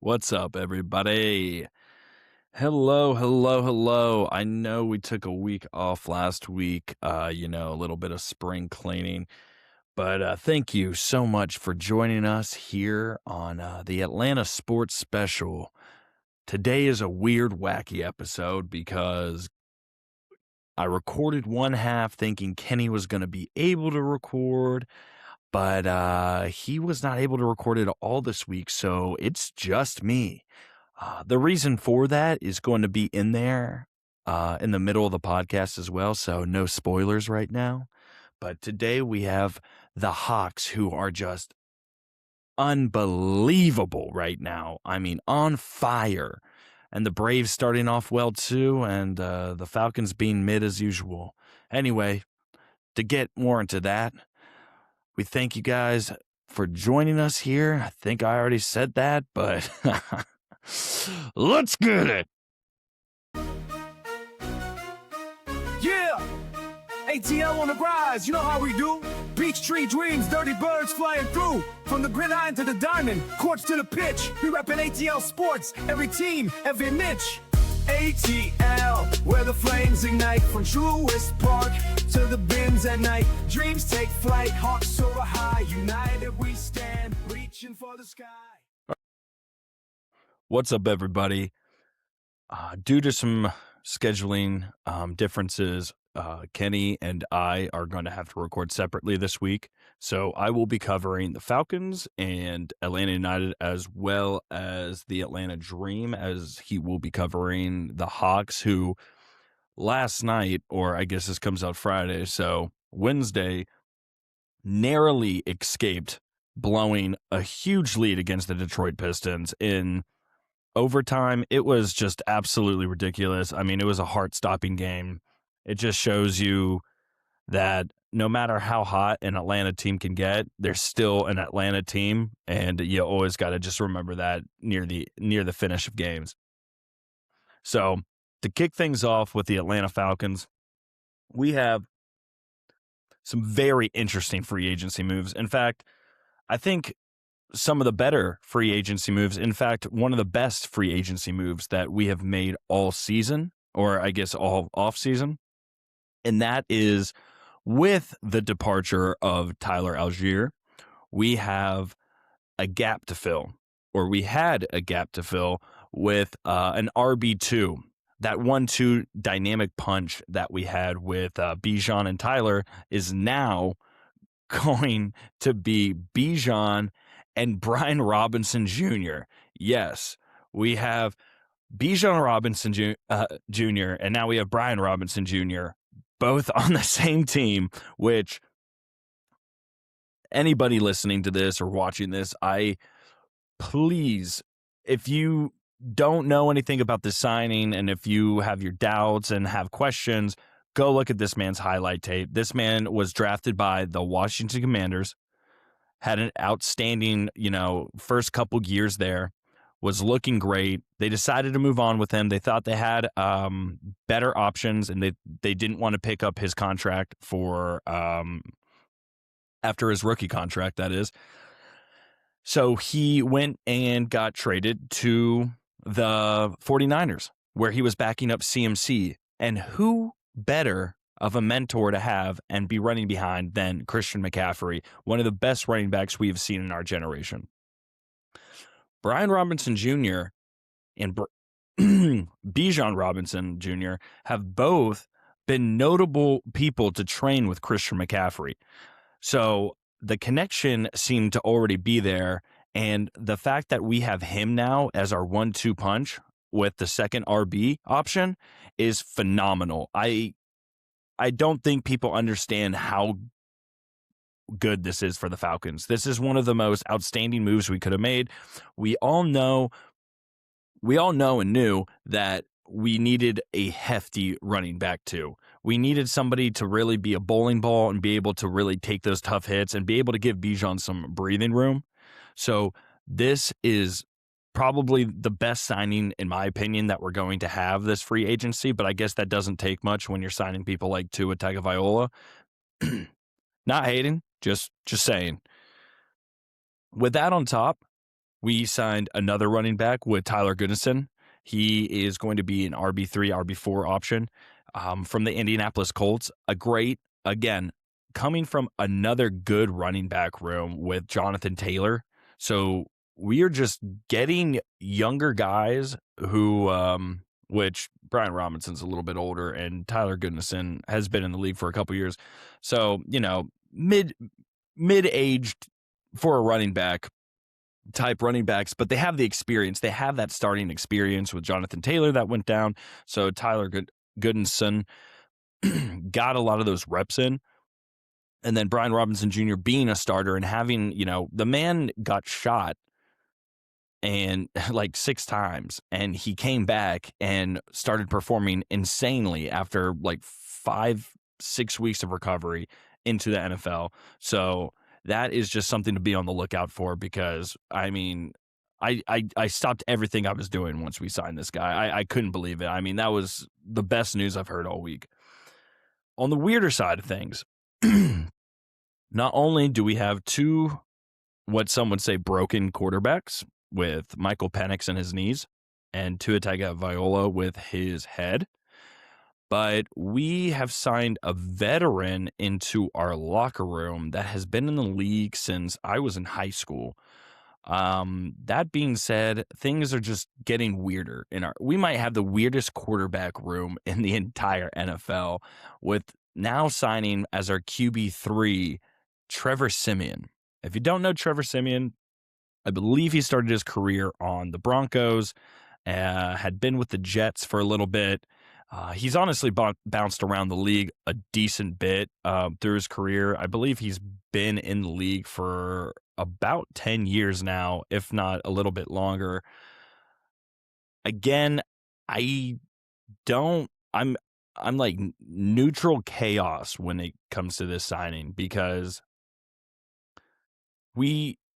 What's up, everybody? Hello, hello, hello. I know we took a week off last week, a little bit of spring cleaning, but thank you so much for joining us here on the Atlanta Sports Special. Today is a weird, wacky episode because I recorded one half thinking Kenny was going to be able to record, but he was not able to record it all this week, so it's just me. The reason for that is going to be in there in the middle of the podcast as well, so no spoilers right now. But today we have the Hawks, who are just unbelievable right now. I mean, on fire. And the Braves starting off well too, and the Falcons being mid as usual. Anyway, to get more into that, we thank you guys for joining us here. I think I already said that, but let's get it. Yeah! ATL on the rise, you know how we do. Beach tree dreams, dirty birds flying through. From the gridiron to the diamond, courts to the pitch. We reppin' ATL sports, every team, every niche. ATL, where the flames ignite. From Truist Park to the bins at night. Dreams take flight, Hawks soar high. United we stand, reaching for the sky. What's up, everybody? Due to some scheduling differences, Kenny and I are going to have to record separately this week. So I will be covering the Falcons and Atlanta United, as well as the Atlanta Dream, as he will be covering the Hawks, who last night, or I guess this comes out Friday, so Wednesday, narrowly escaped blowing a huge lead against the Detroit Pistons in overtime. It was just absolutely ridiculous. I mean, it was a heart-stopping game. It just shows you that no matter how hot an Atlanta team can get, they're still an Atlanta team, and you always got to just remember that near the finish of games. So to kick things off with the Atlanta Falcons, we have some very interesting free agency moves. In fact, I think some of the better free agency moves. In fact, one of the best free agency moves that we have made all season, or I guess all off season. And that is with the departure of Tyler Algier, we have a gap to fill, or we had a gap to fill with an RB2. That 1-2 dynamic punch that we had with Bijan and Tyler is now going to be Bijan and Brian Robinson Jr. Yes, we have Bijan Robinson Jr. and now we have Brian Robinson Jr. both on the same team, which anybody listening to this or watching this, please, if you don't know anything about this signing and if you have your doubts and have questions, go look at this man's highlight tape. This man was drafted by the Washington Commanders, had an outstanding, first couple years there, was looking great. They decided to move on with him. They thought they had better options, and they didn't want to pick up his contract for after his rookie contract, that is. So he went and got traded to the 49ers, where he was backing up CMC. And who better of a mentor to have and be running behind than Christian McCaffrey, one of the best running backs we have seen in our generation. Brian Robinson Jr. and Bijan Robinson Jr. have both been notable people to train with Christian McCaffrey. So the connection seemed to already be there, and the fact that we have him now as our 1-2 punch with the second RB option is phenomenal. I don't think people understand how good this is for the Falcons. This is one of the most outstanding moves we could have made. We all know and knew that we needed a hefty running back too. We needed somebody to really be a bowling ball and be able to really take those tough hits and be able to give Bijan some breathing room. So this is probably the best signing, in my opinion, that we're going to have this free agency, but I guess that doesn't take much when you're signing people like Tua Tagovailoa. Not hating, just saying. With that on top, We signed another running back with Tyler Goodison. He is going to be an RB3, RB4 option from the Indianapolis Colts. A great, again, coming from another good running back room with Jonathan Taylor. So we are just getting younger guys who, which Brian Robinson's a little bit older and Tyler Goodison has been in the league for a couple years. So, mid-aged for a running back type running backs, but they have the experience. They have that starting experience with Jonathan Taylor that went down. So Tyler Goodson got a lot of those reps in. And then Brian Robinson Jr. being a starter and having, the man got shot and like 6 times, and he came back and started performing insanely after like 5-6 weeks of recovery into the NFL. So that is just something to be on the lookout for, because I mean, I stopped everything I was doing once we signed this guy. I couldn't believe it. I mean, that was the best news I've heard all week. On the weirder side of things, not only do we have 2, what some would say, broken quarterbacks with Michael Penix and his knees and Tua Tagovailoa with his head, but we have signed a veteran into our locker room that has been in the league since I was in high school. That being said, things are just getting weirder we might have the weirdest quarterback room in the entire NFL, with now signing as our QB3 Trevor Siemian. If you don't know Trevor Siemian, I believe he started his career on the Broncos, had been with the Jets for a little bit. He's honestly bounced around the league a decent bit through his career. I believe he's been in the league for about 10 years now, if not a little bit longer. Again, I'm like neutral chaos when it comes to this signing, because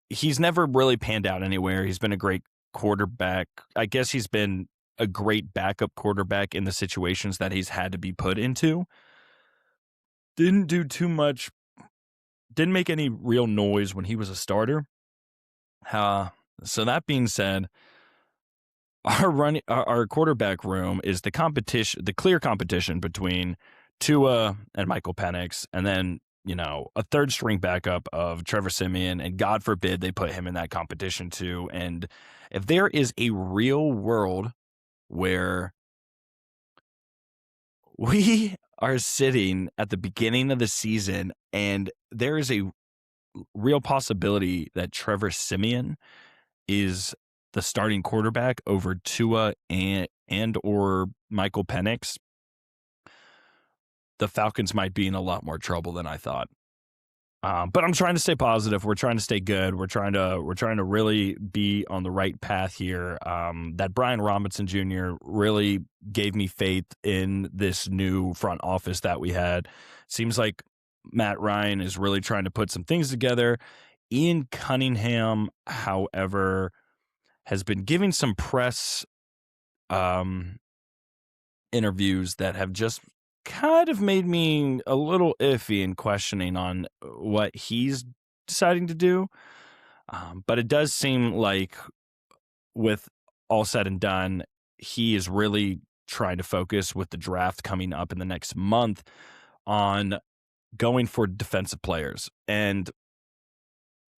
he's never really panned out anywhere. He's been a great quarterback. I guess he's been a great backup quarterback in the situations that he's had to be put into. Didn't do too much, didn't make any real noise when he was a starter. So that being said, our quarterback room is the clear competition between Tua and Michael Penix, and then a third string backup of Trevor Siemian, and God forbid they put him in that competition too. And if there is a real world where we are sitting at the beginning of the season and there is a real possibility that Trevor Siemian is the starting quarterback over Tua and or Michael Penix, the Falcons might be in a lot more trouble than I thought. But I'm trying to stay positive. We're trying to stay good. We're trying to really be on the right path here. That Brian Robinson Jr. really gave me faith in this new front office that we had. Seems like Matt Ryan is really trying to put some things together. Ian Cunningham, however, has been giving some press interviews that have just kind of made me a little iffy and questioning on what he's deciding to do. But it does seem like, with all said and done, he is really trying to focus, with the draft coming up in the next month, on going for defensive players. And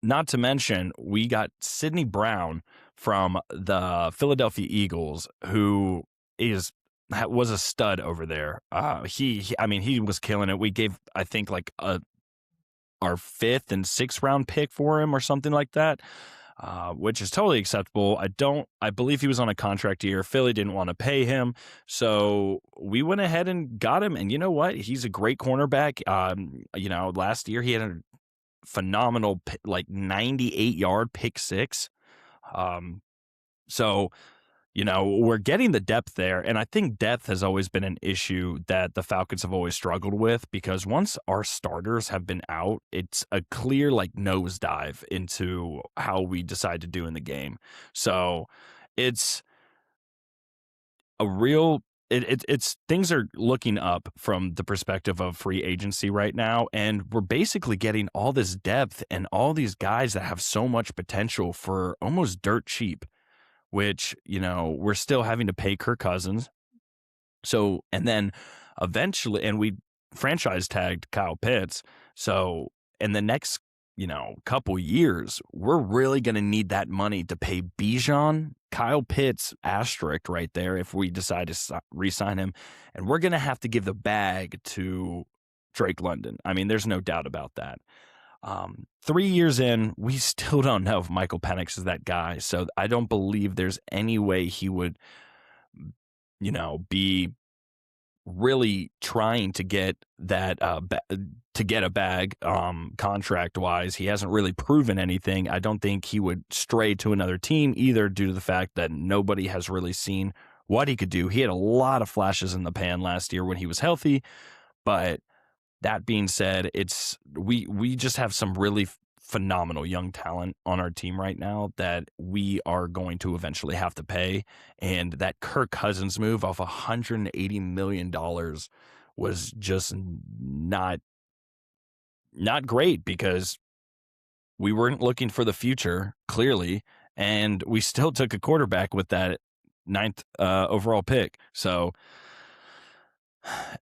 not to mention, we got Sidney Brown from the Philadelphia Eagles, who was a stud over there. He was killing it. We gave, I think, like our 5th and 6th round pick for him or something like that, which is totally acceptable. I believe he was on a contract year. Philly didn't want to pay him, so we went ahead and got him. And you know what? He's a great cornerback. Last year he had a phenomenal, like 98-yard pick 6. So we're getting the depth there, and I think depth has always been an issue that the Falcons have always struggled with, because once our starters have been out, it's a clear nosedive into how we decide to do in the game. So it's a real it's things are looking up from the perspective of free agency right now, and we're basically getting all this depth and all these guys that have so much potential for almost dirt cheap, which, we're still having to pay Kirk Cousins. So, and then eventually, and we franchise tagged Kyle Pitts. So, in the next, couple years, we're really going to need that money to pay Bijan, Kyle Pitts, asterisk right there if we decide to re-sign him. And we're going to have to give the bag to Drake London. I mean, there's no doubt about that. 3 years in, we still don't know if Michael Penix is that guy. So I don't believe there's any way he would, be really trying to get that to get a bag contract wise. He hasn't really proven anything. I don't think he would stray to another team either, due to the fact that nobody has really seen what he could do. He had a lot of flashes in the pan last year when he was healthy, but that being said, we just have some really phenomenal young talent on our team right now that we are going to eventually have to pay. And that Kirk Cousins move off $180 million was just not great, because we weren't looking for the future, clearly, and we still took a quarterback with that ninth overall pick. So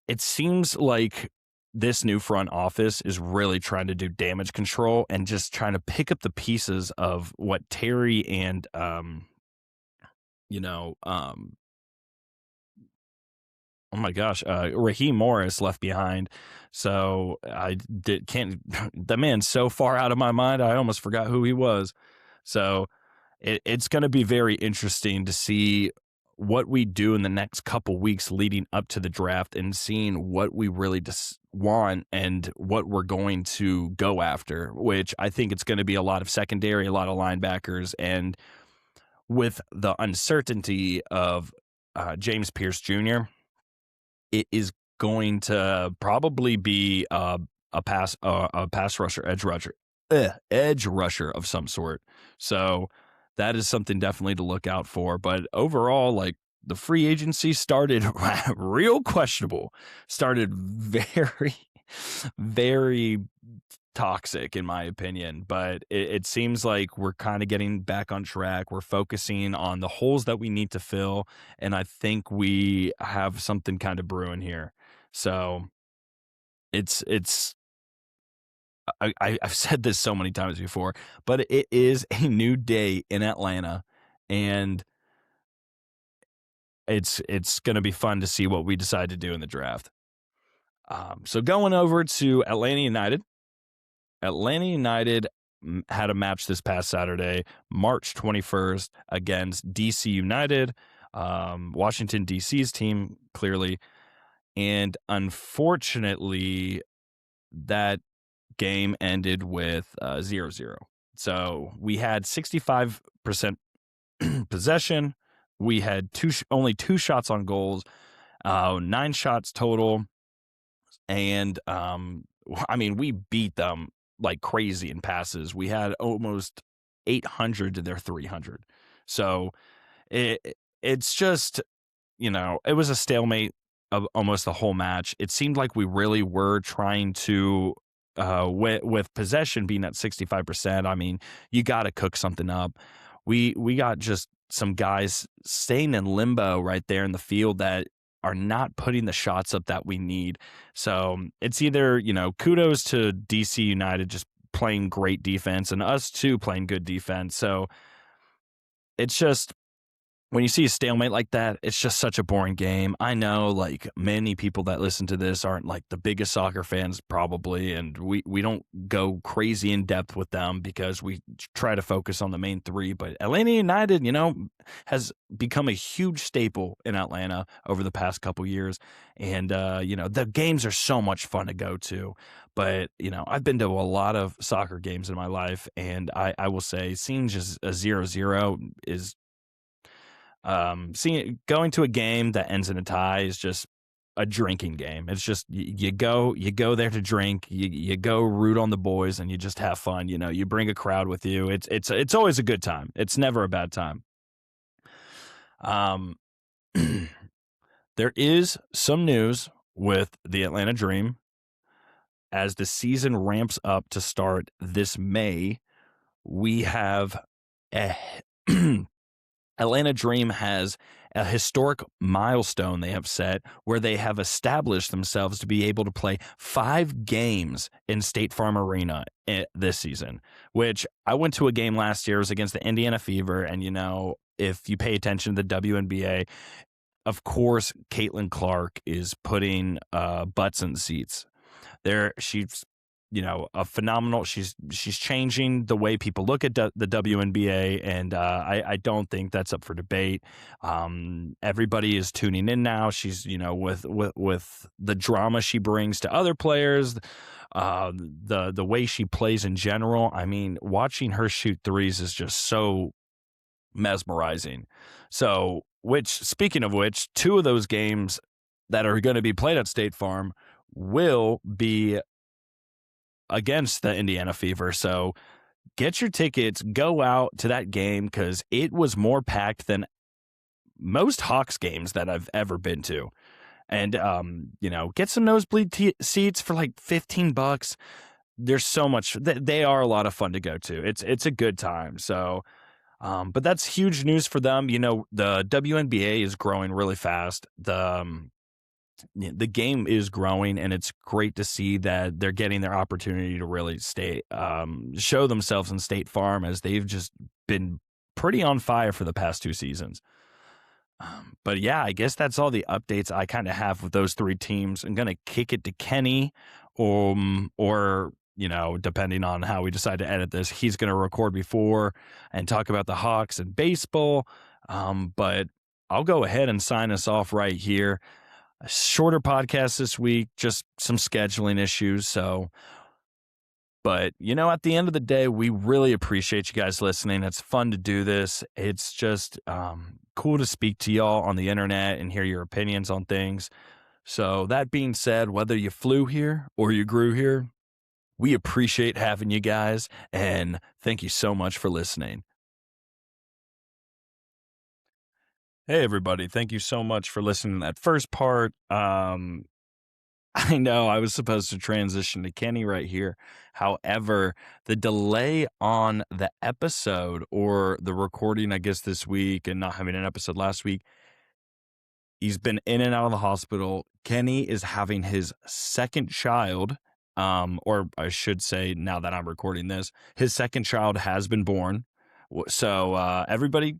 it seems like this new front office is really trying to do damage control and just trying to pick up the pieces of what Terry and, oh my gosh, Raheem Morris left behind. So the man's so far out of my mind, I almost forgot who he was. So it's going to be very interesting to see what we do in the next couple weeks leading up to the draft, and seeing what we really want and what we're going to go after, which I think it's going to be a lot of secondary, a lot of linebackers, and with the uncertainty of James Pierce Jr., it is going to probably be a pass rusher, edge rusher of some sort. So that is something definitely to look out for. But overall, like, the free agency started real questionable, started very, very toxic in my opinion, but it seems like we're kind of getting back on track. We're focusing on the holes that we need to fill, and I think we have something kind of brewing here. So it's I've said this so many times before, but it is a new day in Atlanta, and it's going to be fun to see what we decide to do in the draft. So going over to Atlanta United. Atlanta United had a match this past Saturday, March 21st, against DC United, Washington, DC's team, clearly. And unfortunately, that game ended with 0-0. So we had 65% possession. We had only two shots on goals, 9 shots total. And, we beat them like crazy in passes. We had almost 800 to their 300. So it's just, it was a stalemate of almost the whole match. It seemed like we really were trying to, with possession being at 65%, you got to cook something up. We got just some guys staying in limbo right there in the field that are not putting the shots up that we need. So it's either, kudos to DC United just playing great defense, and us too playing good defense. So it's just, when you see a stalemate like that, it's just such a boring game. I know, like, many people that listen to this aren't like the biggest soccer fans probably, and we don't go crazy in depth with them because we try to focus on the main three. But Atlanta United, has become a huge staple in Atlanta over the past couple years. And, the games are so much fun to go to. But, I've been to a lot of soccer games in my life, and I will say seeing just a 0-0 is, going to a game that ends in a tie is just a drinking game. It's just you go there to drink, you go root on the boys, and you just have fun. You bring a crowd with you. It's always a good time. It's never a bad time. There is some news with the Atlanta Dream as the season ramps up to start this May. We have a Atlanta Dream has a historic milestone they have set where they have established themselves to be able to play 5 games in State Farm Arena this season, which I went to a game last year. It was against the Indiana Fever. And, if you pay attention to the WNBA, of course, Caitlin Clark is putting butts in seats. She's a phenomenal. She's changing the way people look at the WNBA, and I don't think that's up for debate. Everybody is tuning in now. She's with the drama she brings to other players, the way she plays in general. I mean, watching her shoot threes is just so mesmerizing. So, speaking of which, 2 of those games that are going to be played at State Farm will be against the Indiana Fever. So get your tickets, go out to that game, because it was more packed than most Hawks games that I've ever been to. And, get some nosebleed seats for like $15. There's so much. They are a lot of fun to go to. It's a good time. So, but that's huge news for them. The WNBA is growing really fast. The game is growing, and it's great to see that they're getting their opportunity to really show themselves in State Farm, as they've just been pretty on fire for the past 2 seasons. But yeah, I guess that's all the updates I kind of have with those 3 teams. I'm going to kick it to Kenny, or depending on how we decide to edit this, he's going to record before and talk about the Hawks and baseball. But I'll go ahead and sign us off right here. A shorter podcast this week, just some scheduling issues. But at the end of the day, we really appreciate you guys listening. It's fun to do this. It's just cool to speak to y'all on the internet and hear your opinions on things. So that being said, whether you flew here or you grew here, we appreciate having you guys, and thank you so much for listening. Hey, everybody. Thank you so much for listening to that first part. I know I was supposed to transition to Kenny right here. However, the delay on the episode, or the recording, I guess, this week, and not having an episode last week, he's been in and out of the hospital. Kenny is having his second child, or I should say, now that I'm recording this, his second child has been born. So everybody,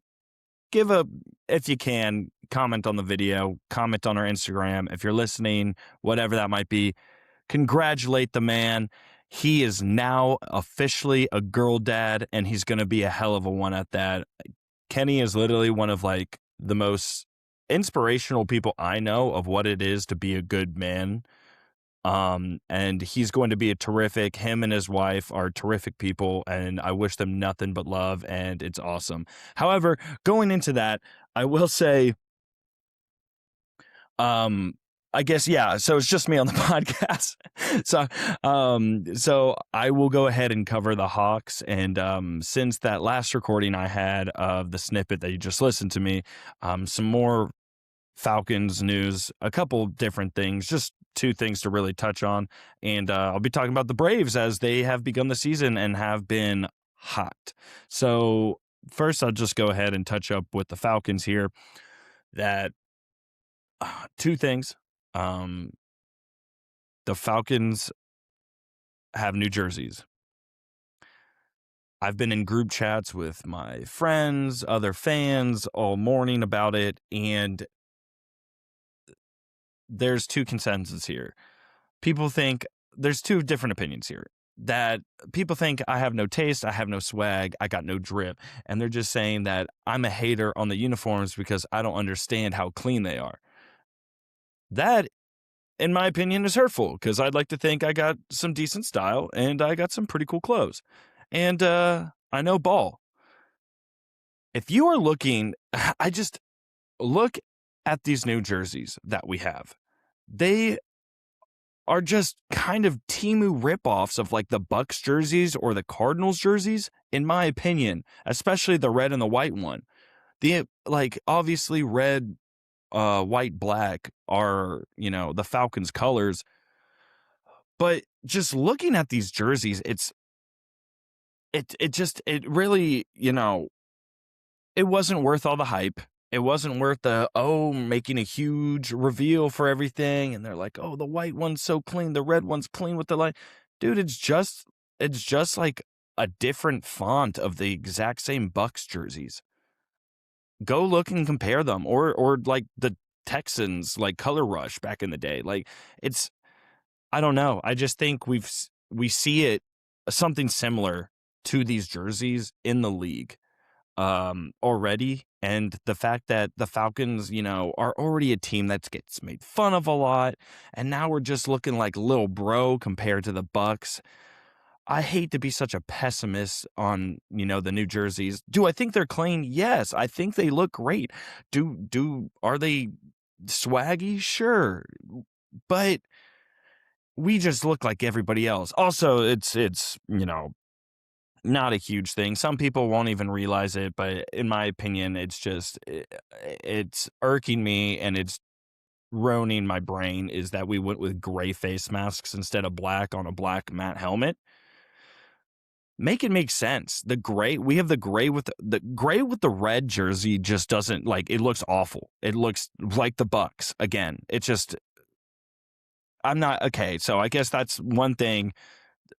if you can, comment on the video, comment on our Instagram. If you're listening, whatever that might be, congratulate the man. He is now officially a girl dad, and he's going to be a hell of a one at that. Kenny is literally one of the most inspirational people I know of what it is to be a good man. And he's going to be him and his wife are terrific people, and I wish them nothing but love, and it's awesome. However, going into that, I will say, I guess, yeah, so it's just me on the podcast. So I will go ahead and cover the Hawks. And since that last recording I had of the snippet that you just listened to me, some more Falcons news, a couple different things, just 2 things to really touch on. And I'll be talking about the Braves, as they have begun the season and have been hot. So first, I'll just go ahead and touch up with the Falcons here. That 2 things. The Falcons have new jerseys. I've been in group chats with my friends, other fans all morning about it, and there's 2 consensus here. People think there's 2 different opinions here. That people think I have no taste, I have no swag, I got no drip. And they're just saying that I'm a hater on the uniforms because I don't understand how clean they are. That, in my opinion, is hurtful, because I'd like to think I got some decent style and I got some pretty cool clothes. And I know ball. If you are looking, I just look at these new jerseys that we have. They are just kind of Temu ripoffs of the Bucks jerseys or the Cardinals jerseys, in my opinion, especially the red and the white one. The obviously red white, black are, the Falcons colors. But just looking at these jerseys, it really, it wasn't worth all the hype. It wasn't worth making a huge reveal for everything. And they're like, oh, the white one's so clean. The red one's clean with the light. Dude, it's just like a different font of the exact same Bucks jerseys. Go look and compare them, or like the Texans, like Color Rush back in the day. Like it's, I don't know. I just think we see it something similar to these jerseys in the league already. And the fact that the Falcons, are already a team that gets made fun of a lot, and now we're just looking like little bro compared to the Bucks. I hate to be such a pessimist on, the New Jerseys. Do I think they're clean? Yes, I think they look great. Are they swaggy? Sure. But we just look like everybody else. Also, it's not a huge thing. Some people won't even realize it, but in my opinion, it's irking me, and it's ruining my brain, is that we went with gray face masks instead of black on a black matte helmet. Make it make sense. We have the gray with the red jersey just doesn't, like, it looks awful. It looks like the Bucks again. It just, I'm not okay. So I guess that's one thing.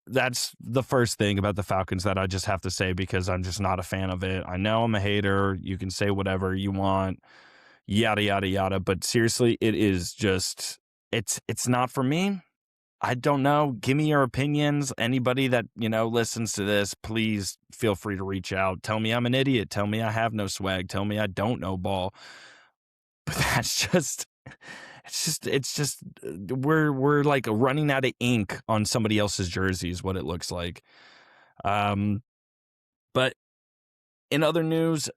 That's the first thing about the Falcons that I just have to say, because I'm just not a fan of it. I know I'm a hater. You can say whatever you want, yada yada yada. But seriously, it is just, it's not for me. I don't know. Give me your opinions. Anybody that, listens to this, please feel free to reach out. Tell me I'm an idiot. Tell me I have no swag. Tell me I don't know ball. But that's just, we're like running out of ink on somebody else's jersey is what it looks like. But in other news,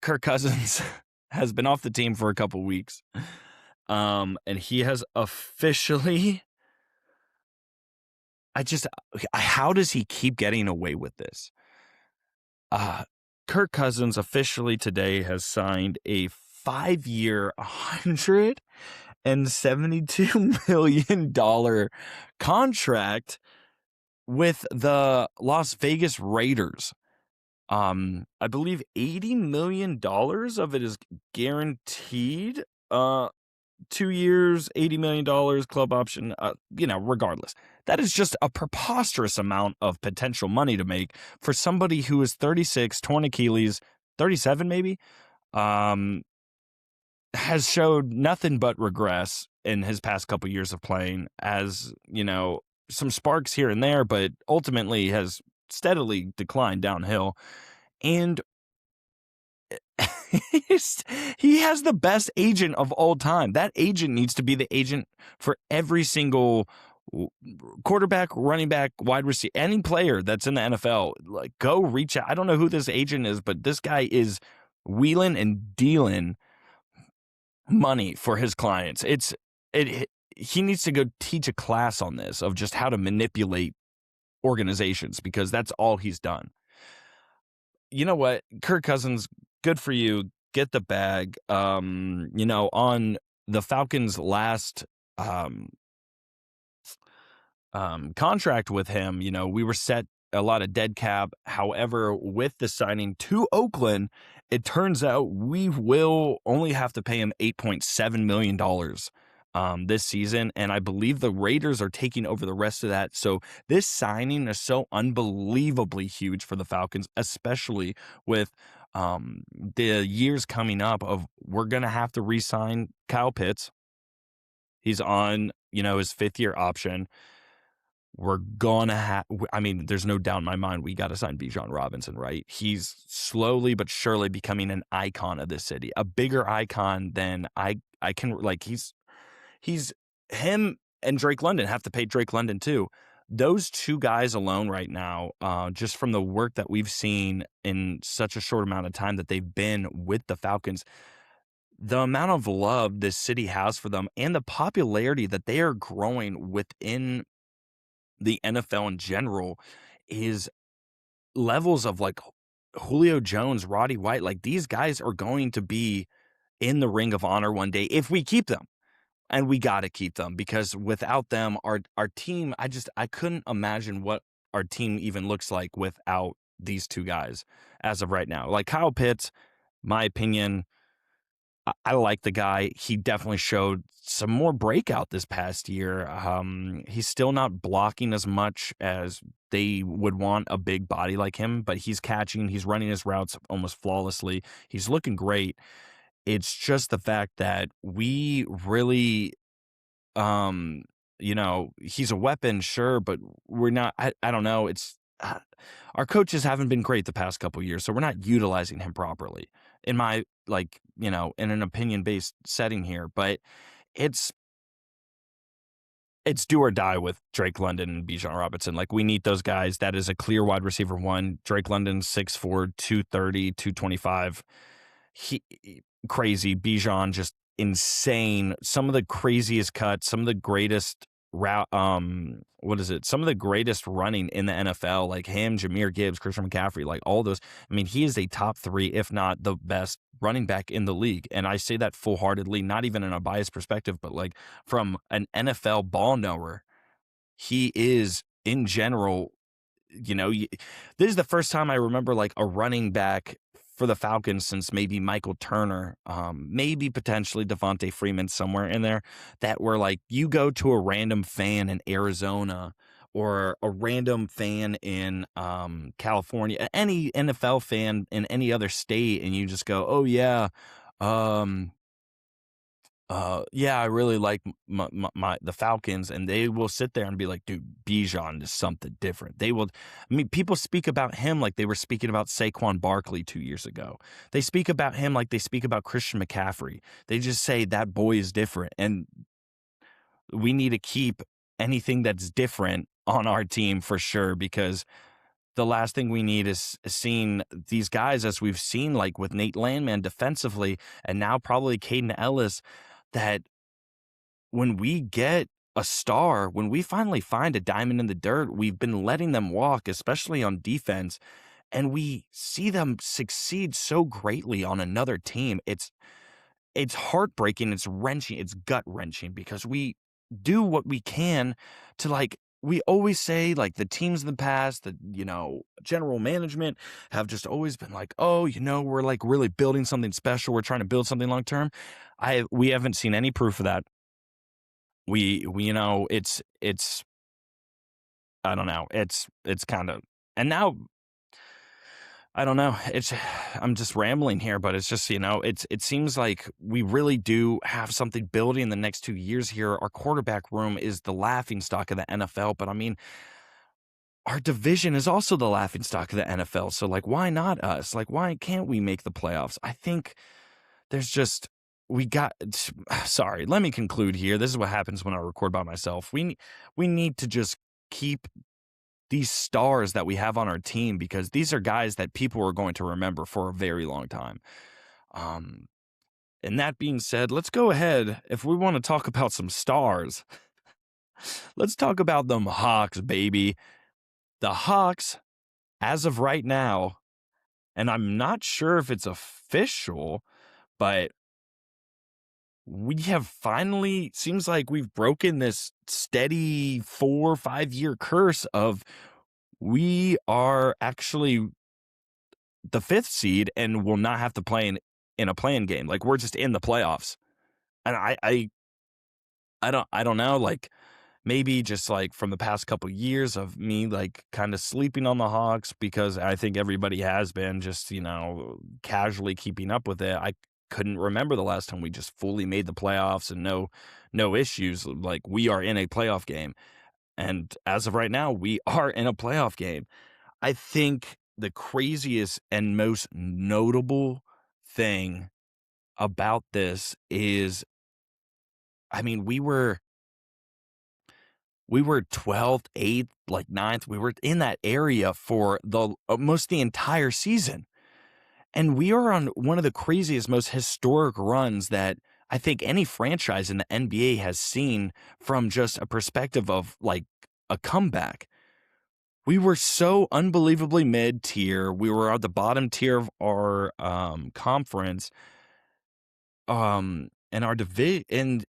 Kirk Cousins has been off the team for a couple weeks. And he has officially, how does he keep getting away with this? Kirk Cousins officially today has signed a 5-year, $172 million contract with the Las Vegas Raiders. I believe $80 million of it is guaranteed. 2 years, $80 million club option, regardless. That is just a preposterous amount of potential money to make for somebody who is 36, 20 Achilles, 37 maybe, has showed nothing but regress in his past couple years of playing, as, some sparks here and there, but ultimately has steadily declined downhill. And he has the best agent of all time. That agent needs to be the agent for every single quarterback, running back, wide receiver, any player that's in the NFL. Like, go reach out. I don't know who this agent is, but this guy is wheeling and dealing money for his clients. He needs to go teach a class on this, of just how to manipulate organizations, because that's all he's done. You know what, Kirk Cousins, good for you. Get the bag. On the Falcons' last contract with him, we were set a lot of dead cap. However, with the signing to Oakland, it turns out we will only have to pay him $8.7 million this season, and I believe the Raiders are taking over the rest of that. So this signing is so unbelievably huge for the Falcons, especially with the years coming up of, we're going to have to re-sign Kyle Pitts. He's on, his 5th-year option. We're gonna have, there's no doubt in my mind, we got to sign Bijan Robinson, right? He's slowly but surely becoming an icon of this city, a bigger icon than I can, like, he's him and Drake London. Have to pay Drake London too. Those two guys alone right now, just from the work that we've seen in such a short amount of time that they've been with the Falcons, the amount of love this city has for them and the popularity that they are growing within the NFL in general is levels of, like, Julio Jones, Roddy White. Like, these guys are going to be in the Ring of Honor one day if we keep them. And we got to keep them, because without them, our team, I couldn't imagine what our team even looks like without these two guys as of right now. Like Kyle Pitts, my opinion, I like the guy. He definitely showed some more breakout this past year. He's still not blocking as much as they would want a big body like him, but he's catching, he's running his routes almost flawlessly. He's looking great. It's just the fact that we really, um, he's a weapon, sure, but we're not. I don't know. Our coaches haven't been great the past couple years, so we're not utilizing him properly. In my in an opinion based setting here, but it's it's do or die with Drake London and Bijan Robinson. Like, we need those guys. That is a clear wide receiver one. Drake London, 6'4", 230, 225. Crazy. Bijan, just insane. Some of the craziest cuts, some of the greatest route, some of the greatest running in the NFL, like him, Jahmyr Gibbs, Christian McCaffrey, like all those. I mean, he is a top 3, if not the best running back in the league. And I say that full-heartedly, not even in a biased perspective, but like from an NFL ball knower, he is in general, this is the first time I remember like a running back for the Falcons since maybe Michael Turner, maybe potentially Devontae Freeman somewhere in there, that were like, you go to a random fan in Arizona or a random fan in California, any NFL fan in any other state, and you just go, oh yeah, um, yeah, I really like the Falcons, and they will sit there and be like, dude, Bijan is something different. People speak about him like they were speaking about Saquon Barkley 2 years ago. They speak about him like they speak about Christian McCaffrey. They just say that boy is different, and we need to keep anything that's different on our team for sure, because the last thing we need is seeing these guys, as we've seen, like with Nate Landman defensively, and now probably Caden Ellis, that when we get a star, when we finally find a diamond in the dirt, we've been letting them walk, especially on defense, and we see them succeed so greatly on another team. It's heartbreaking, it's wrenching, it's gut-wrenching, because we do what we can to, like, we always say, like, the teams in the past, the, general management have just always been like, oh, we're like really building something special. We're trying to build something long-term. We haven't seen any proof of that. It's I don't know. It's kind of, and now I don't know. I'm just rambling here, but it's just, it seems like we really do have something building in the next 2 years here. Our quarterback room is the laughingstock of the NFL, but I mean, our division is also the laughingstock of the NFL. So, like, why not us? Like, why can't we make the playoffs? I think there's just, sorry, let me conclude here. This is what happens when I record by myself. We need to just keep these stars that we have on our team, because these are guys that people are going to remember for a very long time. And that being said, let's go ahead. If we want to talk about some stars, let's talk about them Hawks, baby. The Hawks, as of right now, and I'm not sure if it's official, but we have finally, seems like we've broken this steady 4 or 5 year curse of, we are actually the 5th seed and will not have to play in a play-in game. Like, we're just in the playoffs. And I don't know, like, maybe just like from the past couple years of me like kind of sleeping on the Hawks, because I think everybody has been just, casually keeping up with it. I couldn't remember the last time we just fully made the playoffs and no issues. Like, we are in a playoff game. And as of right now, we are in a playoff game. I think the craziest and most notable thing about this is, I mean, we were 12th, 8th, like 9th. We were in that area for the almost the entire season. And we are on one of the craziest, most historic runs that I think any franchise in the NBA has seen, from just a perspective of like a comeback. We were so unbelievably mid-tier. We were at the bottom tier of our conference. in our division, and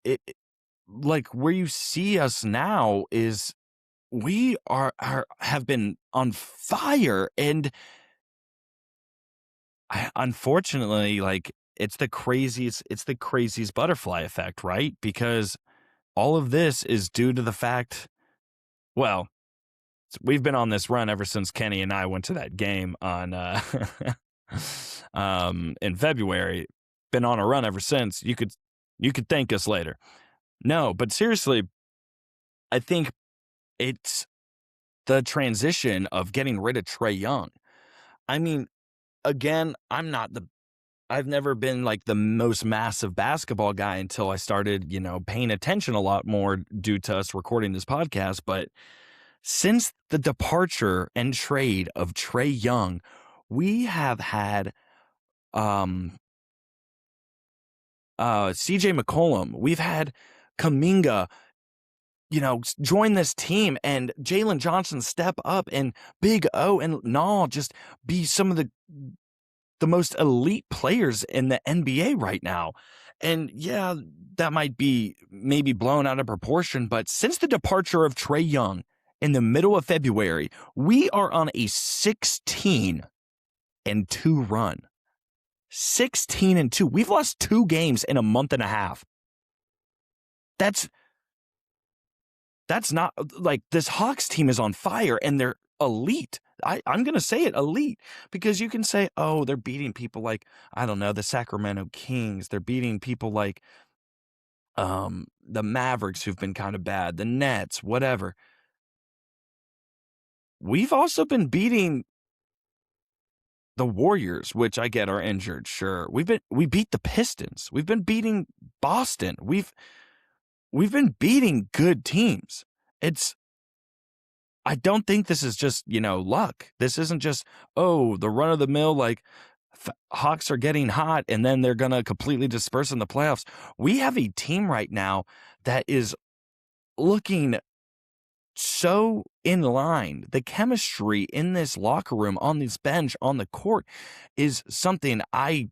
like where you see us now is we have been on fire, and unfortunately, like it's the craziest butterfly effect, right? Because all of this is due to the fact, well, we've been on this run ever since Kenny and I went to that game on in February. Been on a run ever since. You could thank us later. No, but seriously, I think it's the transition of getting rid of Trey Young. I mean, again, I've never been like the most massive basketball guy until I started, paying attention a lot more due to us recording this podcast. But since the departure and trade of Trey Young, we have had CJ McCollum, we've had Kaminga, join this team, and Jalen Johnson step up, and Big O and Nall just be some of the most elite players in the NBA right now. And yeah, that might be maybe blown out of proportion, but since the departure of Trey Young in the middle of February, we are on a 16-2 run. 16-2. We've lost 2 games in a month and a half. That's not like this Hawks team is on fire and they're elite. I'm going to say it, elite, because you can say, oh, they're beating people like, I don't know, the Sacramento Kings. They're beating people like the Mavericks, who've been kind of bad, the Nets, whatever. We've also been beating the Warriors, which I get are injured, sure. We beat the Pistons. We've been beating Boston. We've been beating good teams. I don't think this is just, luck. This isn't just, oh, the run of the mill, like Hawks are getting hot and then they're going to completely disperse in the playoffs. We have a team right now that is looking so in line. The chemistry in this locker room, on this bench, on the court is something I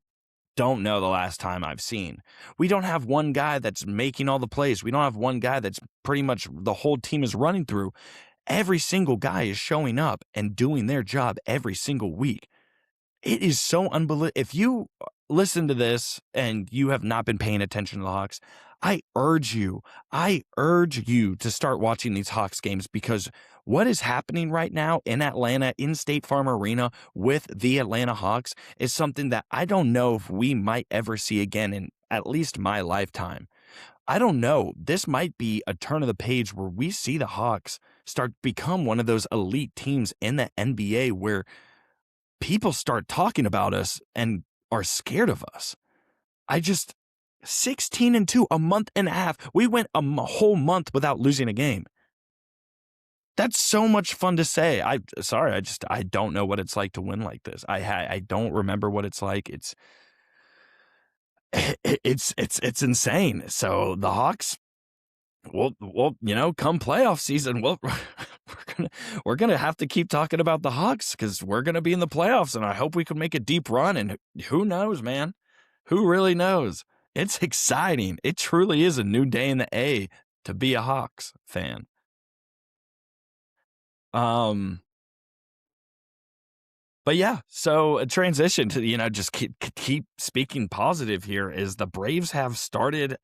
don't know the last time I've seen. We don't have one guy that's making all the plays. We don't have one guy that's pretty much the whole team is running through. Every single guy is showing up and doing their job every single week. It is so unbelievable. If you listen to this and you have not been paying attention to the Hawks, I urge you to start watching these Hawks games, because what is happening right now in Atlanta, in State Farm Arena with the Atlanta Hawks, is something that I don't know if we might ever see again in at least my lifetime. I don't know. This might be a turn of the page where we see the Hawks start to become one of those elite teams in the NBA where people start talking about us and are scared of us. 16-2, a month and a half. We went a whole month without losing a game. That's so much fun to say. I don't know what it's like to win like this. I don't remember what it's like. It's insane. So the Hawks, well, come playoff season, we're gonna have to keep talking about the Hawks, because we're gonna be in the playoffs, and I hope we can make a deep run. And who knows, man? Who really knows? It's exciting. It truly is a new day in the A to be a Hawks fan. But yeah, so a transition to, just keep speaking positive here, is the Braves have started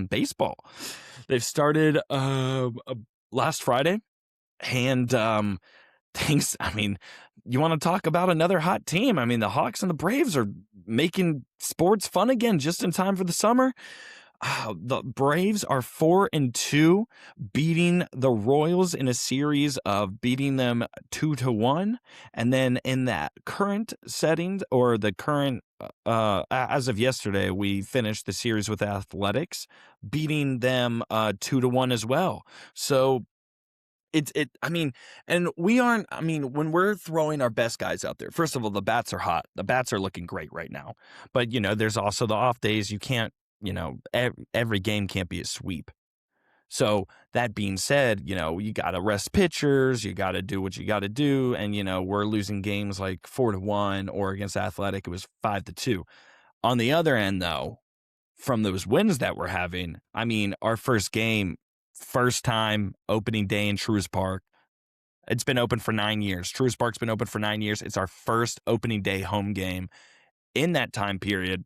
baseball. They've started last Friday, and things, you want to talk about another hot team? The Hawks and the Braves are making sports fun again just in time for the summer. The Braves are 4-2, beating the Royals in a series of beating them 2-1. And then in that current setting, or the current, as of yesterday, we finished the series with Athletics, beating them 2-1 as well. So and we aren't, when we're throwing our best guys out there, first of all, the bats are hot. The bats are looking great right now. But, there's also the off days. You can't, every game can't be a sweep. So that being said, you got to rest pitchers. You got to do what you got to do. And, we're losing games like 4-1, or against Athletic, it was 5-2. On the other end, though, from those wins that we're having. I mean, our first game, first time opening day in Truist Park. It's been open for 9 years. Truist Park's been open for 9 years. It's our first opening day home game in that time period.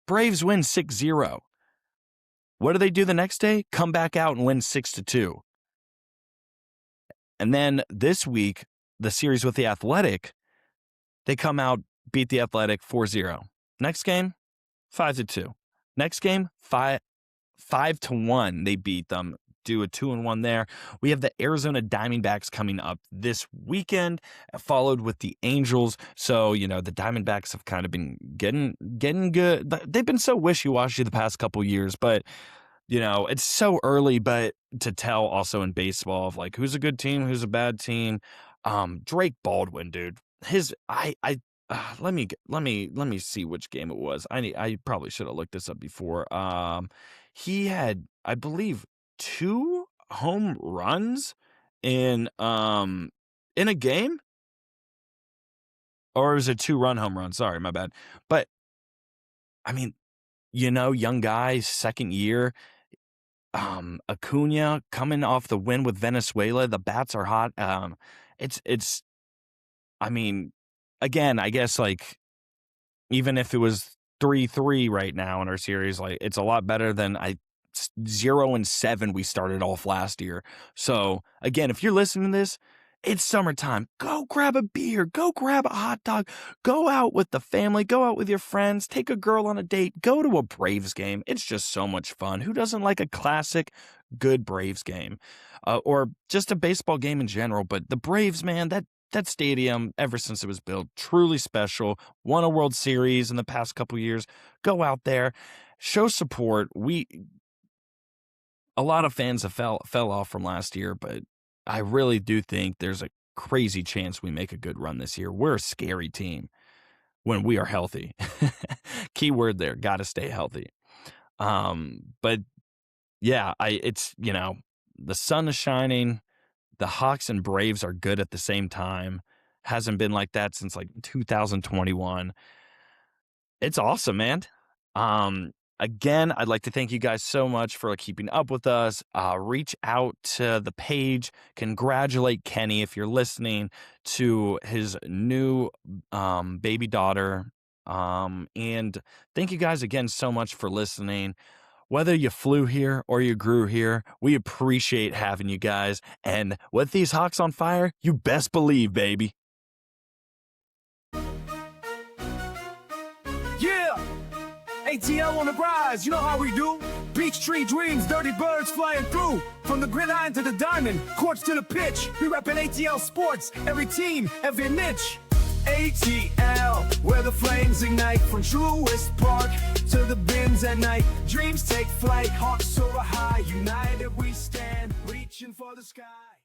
Braves win 6-0. What do they do the next day? Come back out and win 6-2. And then this week, the series with the Athletic, they come out, beat the Athletic 4-0. Next game, 5-2. Next game, 5-1. They beat them. Do a 2-1 there. We have the Arizona Diamondbacks coming up this weekend, followed with the Angels. So, the Diamondbacks have kind of been getting good. They've been so wishy-washy the past couple years, but it's so early, but to tell also in baseball of like who's a good team, who's a bad team. Drake Baldwin, dude. Let me see which game it was. I probably should have looked this up before. He had, I believe, 2 home runs in a game, or was it 2-run home runs? Sorry, my bad. But I mean, young guy, second year. Acuna coming off the win with Venezuela. The bats are hot. It's. I mean, again, I guess like even if it was 3-3 right now in our series, like it's a lot better than 0-7 we started off last year. So again, if you're listening to this, it's summertime. Go grab a beer. Go grab a hot dog. Go out with the family. Go out with your friends. Take a girl on a date. Go to a Braves game. It's just so much fun. Who doesn't like a classic, good Braves game? Or just a baseball game in general. But the Braves, man, that stadium, ever since it was built, truly special. Won a World Series in the past couple years. Go out there. Show support. A lot of fans have fell off from last year, but I really do think there's a crazy chance we make a good run this year. We're a scary team when we are healthy. Key word there, got to stay healthy. But yeah, the sun is shining. The Hawks and Braves are good at the same time. Hasn't been like that since like 2021. It's awesome, man. Again, I'd like to thank you guys so much for keeping up with us. Reach out to the page. Congratulate Kenny if you're listening to his new baby daughter. And thank you guys again so much for listening. Whether you flew here or you grew here, we appreciate having you guys. And with these Hawks on fire, you best believe, baby. Yeah! ATL on the rise, you know how we do. Beach tree dreams, dirty birds flying through. From the gridiron to the diamond, courts to the pitch. We reppin' ATL sports, every team, every niche. ATL, where the flames ignite. From Truist Park to the bins at night. Dreams take flight, Hawks soar high. United we stand, reaching for the sky.